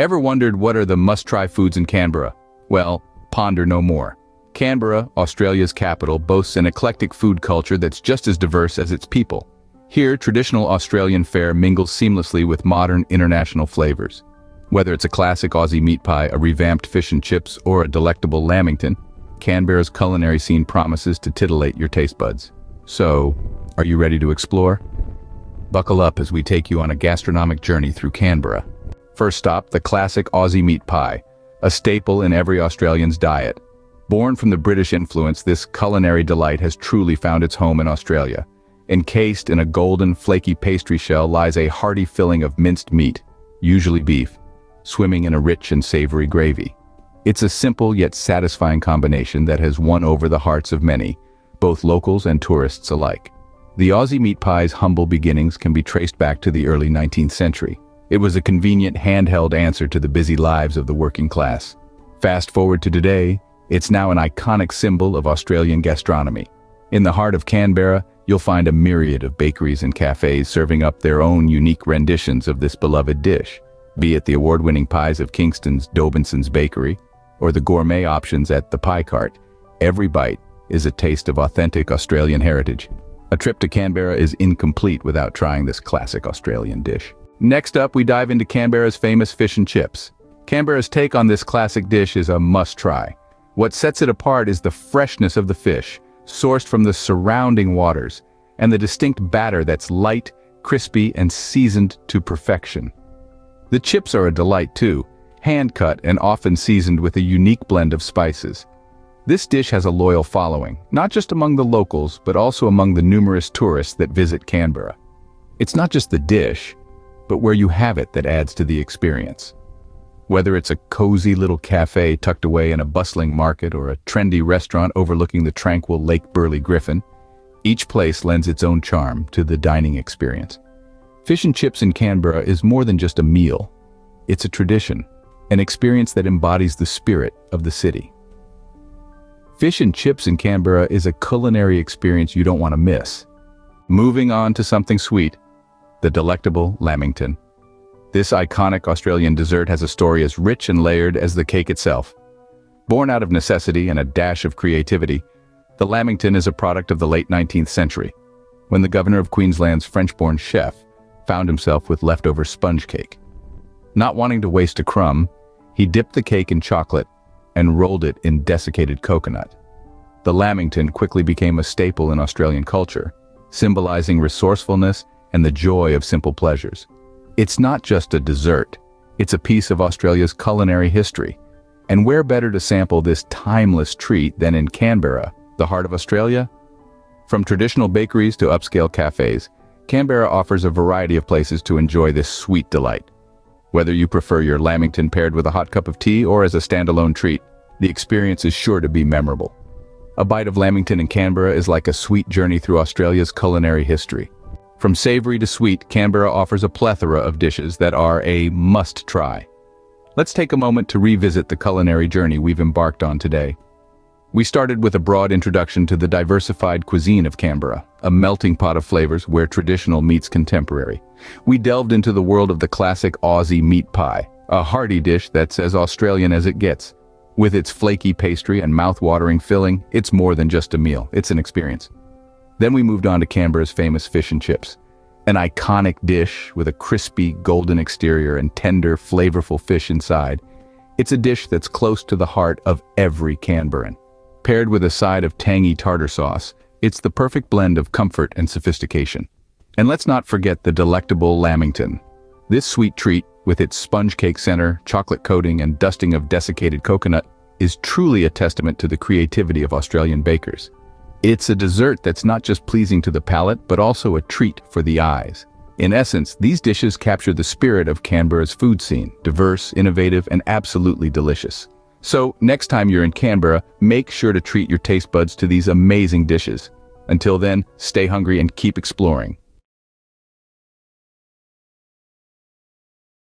Ever wondered what are the must-try foods in Canberra? Well, ponder no more. Canberra, Australia's capital, boasts an eclectic food culture that's just as diverse as its people. Here, traditional Australian fare mingles seamlessly with modern international flavors. Whether it's a classic Aussie meat pie, a revamped fish and chips, or a delectable Lamington, Canberra's culinary scene promises to titillate your taste buds. So, are you ready to explore? Buckle up as we take you on a gastronomic journey through Canberra. First stop, the classic Aussie meat pie, a staple in every Australian's diet. Born from the British influence, this culinary delight has truly found its home in Australia. Encased in a golden, flaky pastry shell lies a hearty filling of minced meat, usually beef, swimming in a rich and savory gravy. It's a simple yet satisfying combination that has won over the hearts of many, both locals and tourists alike. The Aussie meat pie's humble beginnings can be traced back to the early 19th century. It was a convenient handheld answer to the busy lives of the working class. Fast forward to today, it's now an iconic symbol of Australian gastronomy. In the heart of Canberra, you'll find a myriad of bakeries and cafes serving up their own unique renditions of this beloved dish. Be it the award-winning pies of Kingston's Dobinson's Bakery, or the gourmet options at the Pie Cart, every bite is a taste of authentic Australian heritage. A trip to Canberra is incomplete without trying this classic Australian dish. Next up, we dive into Canberra's famous fish and chips. Canberra's take on this classic dish is a must-try. What sets it apart is the freshness of the fish, sourced from the surrounding waters, and the distinct batter that's light, crispy, and seasoned to perfection. The chips are a delight too, hand-cut and often seasoned with a unique blend of spices. This dish has a loyal following, not just among the locals, but also among the numerous tourists that visit Canberra. It's not just the dish, but where you have it that adds to the experience. Whether it's a cozy little cafe tucked away in a bustling market or a trendy restaurant overlooking the tranquil Lake Burley Griffin, each place lends its own charm to the dining experience. Fish and chips in Canberra is more than just a meal. It's a tradition, an experience that embodies the spirit of the city. Fish and chips in Canberra is a culinary experience you don't want to miss. Moving on to something sweet, the Delectable Lamington. This iconic Australian dessert has a story as rich and layered as the cake itself. Born out of necessity and a dash of creativity, the Lamington is a product of the late 19th century, when the governor of Queensland's French-born chef found himself with leftover sponge cake. Not wanting to waste a crumb, he dipped the cake in chocolate and rolled it in desiccated coconut. The Lamington quickly became a staple in Australian culture, symbolizing resourcefulness and the joy of simple pleasures. It's not just a dessert, it's a piece of Australia's culinary history. And where better to sample this timeless treat than in Canberra, the heart of Australia? From traditional bakeries to upscale cafes, Canberra offers a variety of places to enjoy this sweet delight. Whether you prefer your Lamington paired with a hot cup of tea or as a standalone treat, the experience is sure to be memorable. A bite of Lamington in Canberra is like a sweet journey through Australia's culinary history. From savory to sweet, Canberra offers a plethora of dishes that are a must-try. Let's take a moment to revisit the culinary journey we've embarked on today. We started with a broad introduction to the diversified cuisine of Canberra, a melting pot of flavors where traditional meets contemporary. We delved into the world of the classic Aussie meat pie, a hearty dish that's as Australian as it gets. With its flaky pastry and mouth-watering filling, it's more than just a meal, it's an experience. Then we moved on to Canberra's famous fish and chips, an iconic dish with a crispy, golden exterior and tender, flavorful fish inside. It's a dish that's close to the heart of every Canberran. Paired with a side of tangy tartar sauce, it's the perfect blend of comfort and sophistication. And let's not forget the Delectable Lamington. This sweet treat, with its sponge cake center, chocolate coating, and dusting of desiccated coconut, is truly a testament to the creativity of Australian bakers. It's a dessert that's not just pleasing to the palate, but also a treat for the eyes. In essence, these dishes capture the spirit of Canberra's food scene, diverse, innovative, and absolutely delicious. So, next time you're in Canberra, make sure to treat your taste buds to these amazing dishes. Until then, stay hungry and keep exploring.